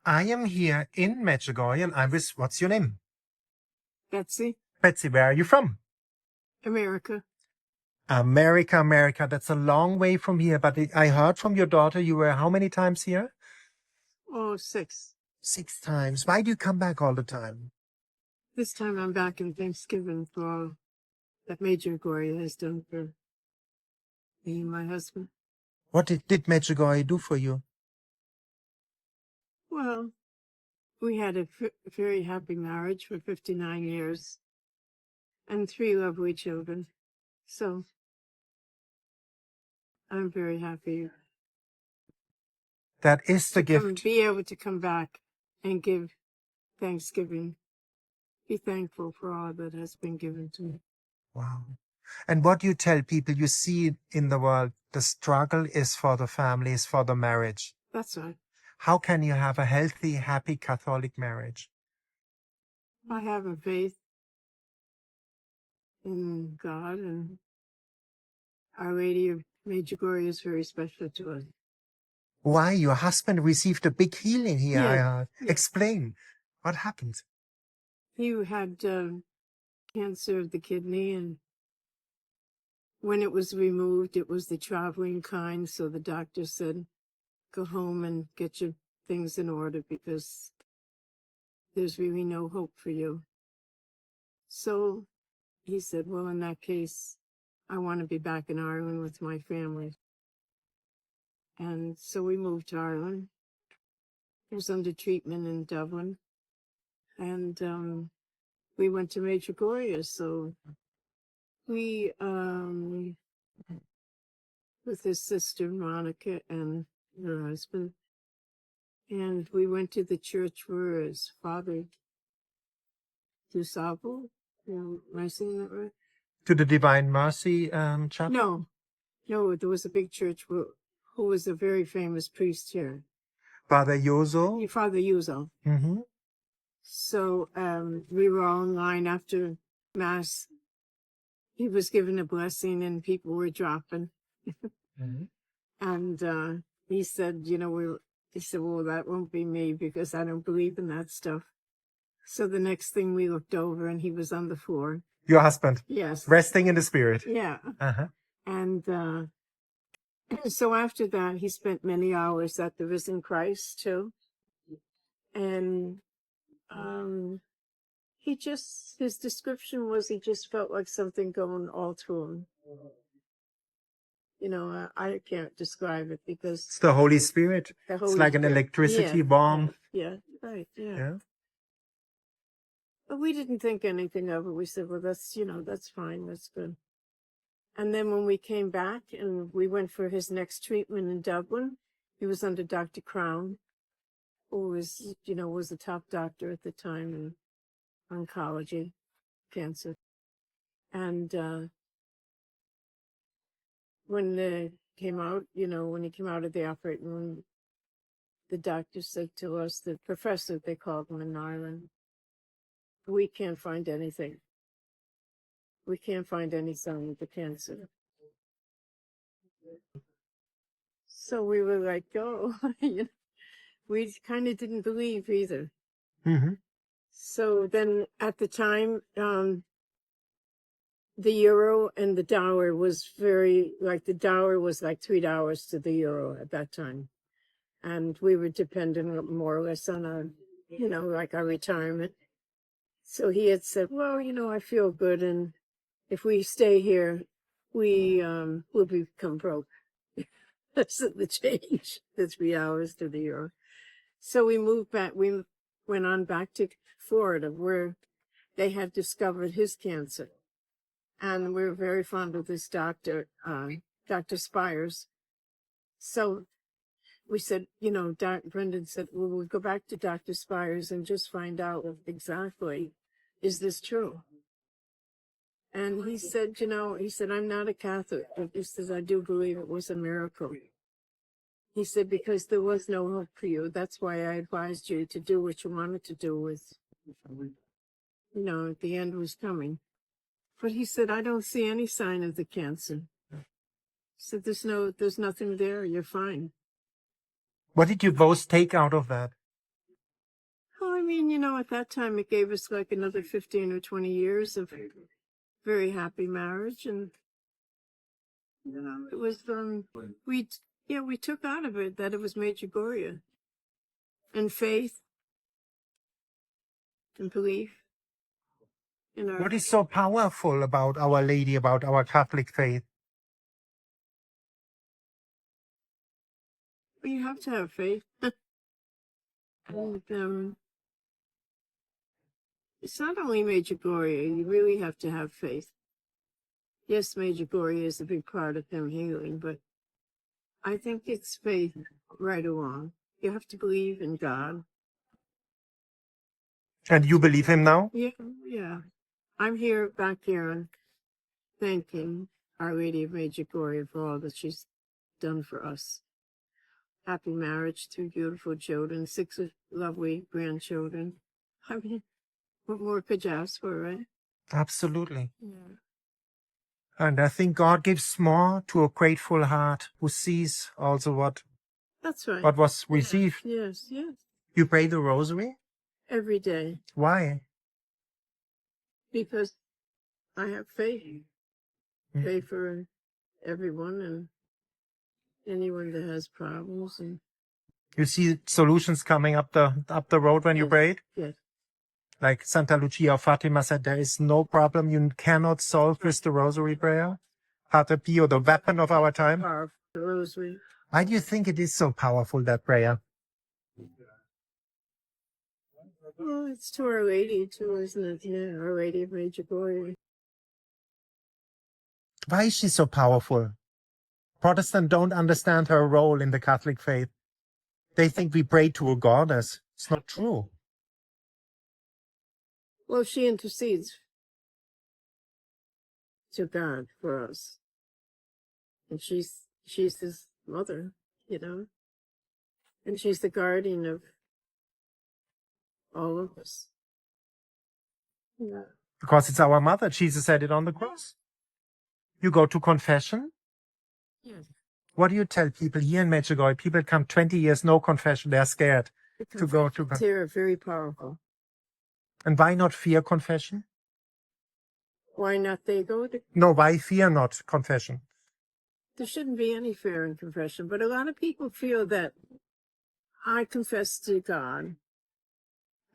I am here in Medjugorje and I was, what's your name? Betsy, Betsy, where are you from? America. America. That's a long way from here. But I heard from your daughter you were how many times here? Oh, 6. 6 times. Why do you come back all the time? This time I'm back in Thanksgiving for all that Medjugorje has done for me and my husband. What did Medjugorje do for you? Well, we had a very happy marriage for 59 years and 3 lovely children. So I'm very happy That is the gift. be able to come back and give Thanksgiving. Be thankful for all that has been given to me. Wow. And what do you tell people you see in the world? The struggle is for the family, is for the marriage. That's right. How can you have a healthy, happy Catholic marriage? I have a faith in God, and Our Lady of Medjugorje is very special to us. Why? Your husband received a big healing here, I heard. Yeah. Explain. What happened? He had cancer of the kidney, and when it was removed, it was the traveling kind, so the doctor said, go home and get your things in order because there's really no hope for you. So he said, well, in that case, I want to be back in Ireland with my family. And so we moved to Ireland. He was under treatment in Dublin. And we went to Medjugorje. So we, with his sister Monica and her husband, and we went to the church where his father, Dusabo, am I saying that right? To the Divine Mercy chapel? No, there was a big church who was a very famous priest here. Father Yozo? Father Yuzo. Mm-hmm. So we were all in line after Mass. He was given a blessing and people were dropping. Mm-hmm. And he said, well, that won't be me because I don't believe in that stuff. So the next thing we looked over and he was on the floor. Your husband? Yes. Resting in the spirit? Yeah. Uh-huh. And so after that, he spent many hours at the Risen Christ too. And his description was he just felt like something going all through him. I can't describe it because It's the Holy Spirit. It's like an Spirit. electricity bomb. Yeah, right, yeah. Yeah. But we didn't think anything of it. We said, well, that's fine, that's good. And then when we came back and we went for his next treatment in Dublin, he was under Dr. Crown, who was a top doctor at the time in oncology, cancer. And when he came out of the operating room, the doctor said to us, the professor, they called him in Ireland, we can't find anything. We can't find any sign of the cancer. So we were like, oh, we kind of didn't believe either. Mm-hmm. So then at the time, the euro and the dollar was the dollar was like $3 to the euro at that time. And we were dependent more or less on our retirement. So he had said, well, I feel good. And if we stay here, we'll become broke. That's the change, the $3 to the euro. So we moved back. We went on back to Florida where they had discovered his cancer. And we were very fond of this doctor, Dr. Spires. So we said, Brendan said, well, we'll go back to Dr. Spires and just find out exactly, is this true? And he said, I'm not a Catholic, but he says, I do believe it was a miracle. He said, because there was no hope for you. That's why I advised you to do what you wanted to do with, the end was coming. But he said, I don't see any sign of the cancer. He said, there's nothing there. You're fine. What did you both take out of that? mean, you know, at that time it gave us like another 15 or 20 years of very happy marriage, and you know, it was we took out of it that it was Medjugorje, and faith and belief in our. What is so powerful about Our Lady, about our Catholic faith? You have to have faith, and it's not only Medjugorje. You really have to have faith. Yes, Medjugorje is a big part of him healing, but I think it's faith right along. You have to believe in God. And you believe him now? Yeah. I'm back here, and thanking Our Lady of Medjugorje for all that she's done for us. Happy marriage, 2 beautiful children, 6 lovely grandchildren. I mean, what more could you ask for, right? Absolutely. Yeah. And I think God gives more to a grateful heart who sees also what That's right. was received. Yes. You pray the rosary? Every day. Why? Because I have faith. Faith for everyone and anyone that has problems. And You see solutions coming up the road when you prayed? yes. Like Santa Lucia of Fatima said, there is no problem you cannot solve with the rosary prayer. Pater Pio, the weapon of our time. The rosary. Why do you think it is so powerful, that prayer? Well, it's to Our Lady too, isn't it? Yeah, Our Lady of Medjugorje. Why is she so powerful? Protestants don't understand her role in the Catholic faith. They think we pray to a goddess. It's not true. Well, she intercedes to God for us. And she's his mother, you know. And she's the guardian of all of us. Yeah. Because it's our mother. Jesus said it on the cross. You go to confession. Yes. What do you tell people here in Medjugorje? People come 20 years, no confession. They're scared to go to confession. They're very powerful. And why not fear confession? Why not they go to... No, why fear not confession? There shouldn't be any fear in confession, but a lot of people feel that I confess to God.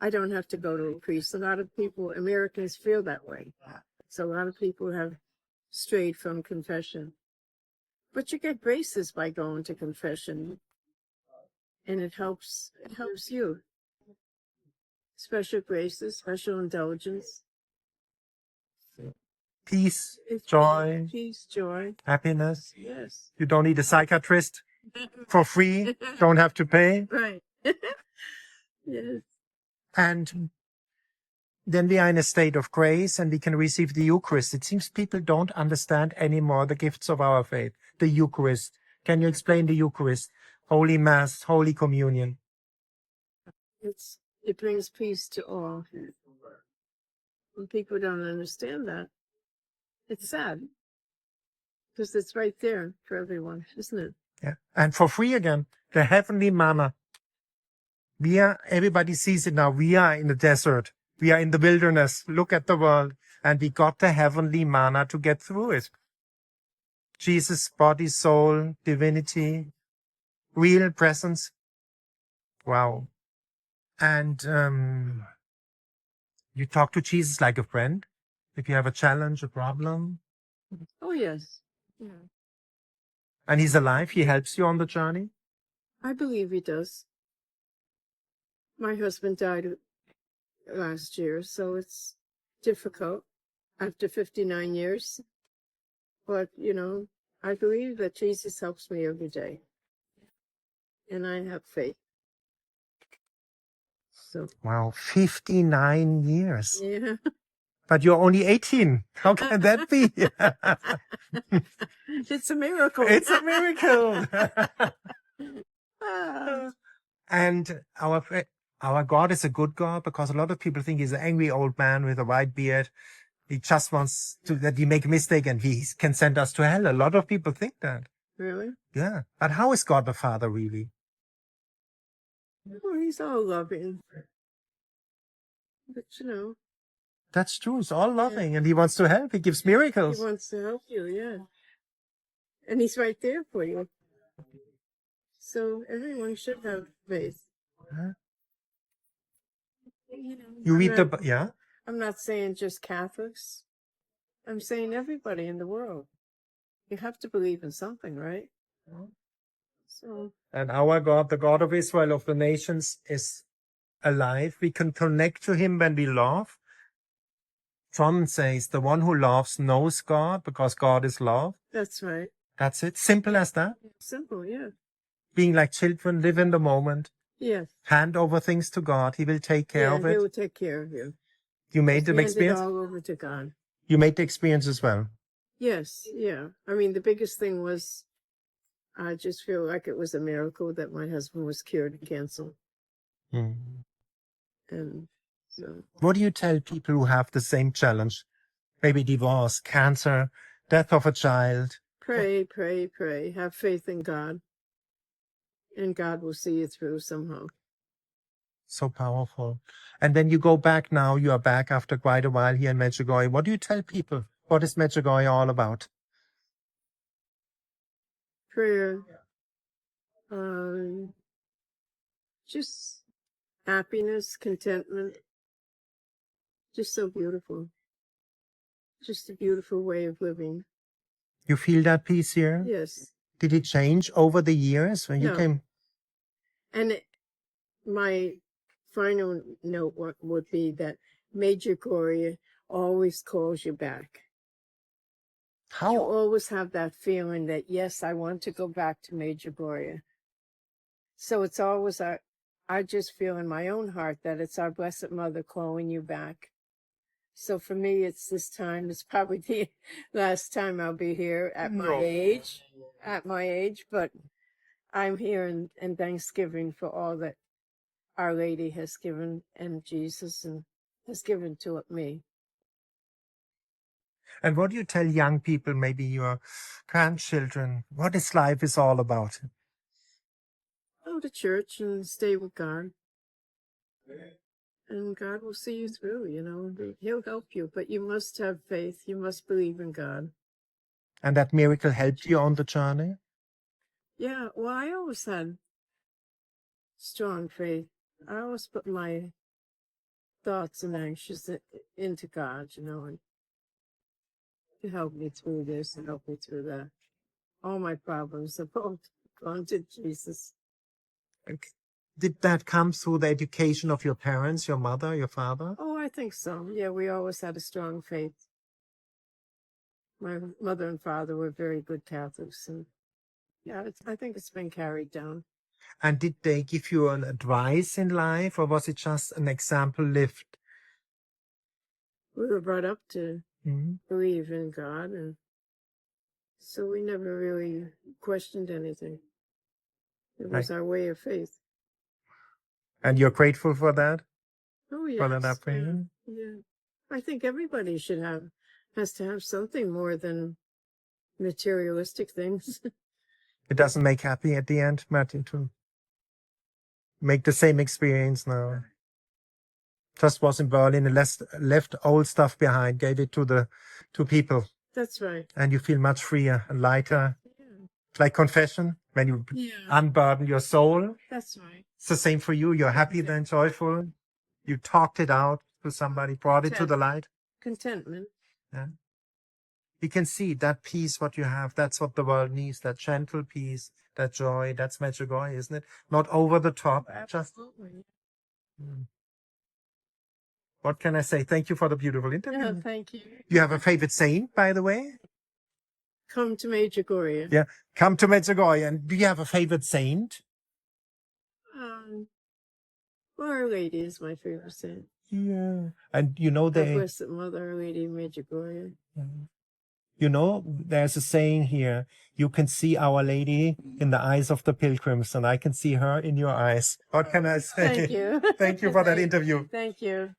I don't have to go to a priest. A lot of people, Americans, feel that way. So a lot of people have strayed from confession. But you get graces by going to confession, and it helps you. Special graces, special indulgence. Peace, joy, happiness. Yes. You don't need a psychiatrist for free. Don't have to pay. Right. Yes. And then we are in a state of grace and we can receive the Eucharist. It seems people don't understand anymore the gifts of our faith. The Eucharist. Can you explain the Eucharist? Holy Mass, Holy Communion. It brings peace to all. And people don't understand that. It's sad. Because it's right there for everyone, isn't it? Yeah. And for free again, the heavenly manna. Everybody sees it now. We are in the desert. We are in the wilderness. Look at the world. And we got the heavenly manna to get through it. Jesus' body, soul, divinity, real presence. Wow. And you talk to Jesus like a friend. If you have a challenge, a problem. Oh, yes. Yeah. And he's alive. He helps you on the journey. I believe he does. My husband died last year, so it's difficult after 59 years. But, you know, I believe that Jesus helps me every day. And I have faith. So. Wow, 59 years. Yeah. But you're only 18. How can that be? It's a miracle. It's a miracle. And our God is a good God, because a lot of people think he's an angry old man with a white beard. He just wants that we make a mistake and he can send us to hell. A lot of people think that. Really? Yeah. But how is God the Father really? Well, he's all loving. But you know, That's true. It's all loving, and he wants to help. He gives miracles. he wants to help you, yeah. And he's right there for you. So everyone should have faith. Huh? You know, You read yeah? I'm not saying just Catholics. I'm saying everybody in the world. You have to believe in something, right? So And our God, the God of Israel, of the nations, is alive. We can connect to him when we love. John says, the one who loves knows God because God is love. that's right. That's it. Simple as that. Simple, yeah. Being like children, live in the moment, Yes. hand over things to God. He will take care Yeah, of he it. will take care of you. You made the Hand it experience? all over to God. You made the experience as well. Yes, yeah. I mean, the biggest thing was I just feel like it was a miracle that my husband was cured of cancer. Mm. And so, What do you tell people who have the same challenge? Maybe divorce, cancer, death of a child. pray, pray, pray. Have faith in God. And God will see you through somehow. So powerful. And then you go back now, you are back after quite a while here in Medjugorje. What do you tell people? What is Medjugorje all about? Prayer. Just happiness, contentment. Just so beautiful. Just a beautiful way of living. You feel that peace here? Yes. Did it change over the years when you No. came? And my final note would be that Medjugorje always calls you back. You How? always have that feeling that, yes, I want to go back to Medjugorje. So it's always I just feel in my own heart that it's our Blessed Mother calling you back. So for me, it's this time. It's probably the last time I'll be here at my age. At my age, but I'm here in Thanksgiving for all that Our Lady has given and Jesus and has given to me. And what do you tell young people, maybe your grandchildren, what this life is all about? Go to church and stay with God. And God will see you through, you know. He'll help you, but you must have faith. You must believe in God. And that miracle helped you on the journey? Yeah, well, I always had strong faith. I always put my thoughts and anxious into God, you know, and to help me through this and help me through that. All my problems have all gone to Jesus. Did that come through the education of your parents, your mother, your father? Oh, I think so. Yeah, we always had a strong faith. My mother and father were very good Catholics, and yeah, I think it's been carried down. And did they give you an advice in life, or was it just an example lived? We were brought up to Mm-hmm. believe in God, and so we never really questioned anything. It was our way of faith. And you're grateful for that? Oh, yes. For that upbringing? Yeah. I think everybody has to have something more than materialistic things. It doesn't make happy at the end, Martin, to make the same experience now. Just was in Berlin and left old stuff behind, gave it to people. That's right. And you feel much freer and lighter. Yeah. It's like confession, when you unburden your soul. That's right. It's the same for you. You're happy then, joyful. You talked it out to somebody, brought it to the light. Contentment. Yeah. You can see that peace, what you have, that's what the world needs, that gentle peace, that joy, that's Medjugorje, isn't it? Not over the top, just... What can I say? Thank you for the beautiful interview. Yeah, thank you. You have a favorite saint, by the way? Come to Medjugorje. Yeah, come to Medjugorje. And do you have a favorite saint? Well, Our Lady is my favorite saint. Yeah. And you know Our they... Blessed Mother, Our Lady Medjugorje. You know, there's a saying here, you can see Our Lady in the eyes of the pilgrims, and I can see her in your eyes. What can I say? Thank you. Thank you for that interview. Thank you.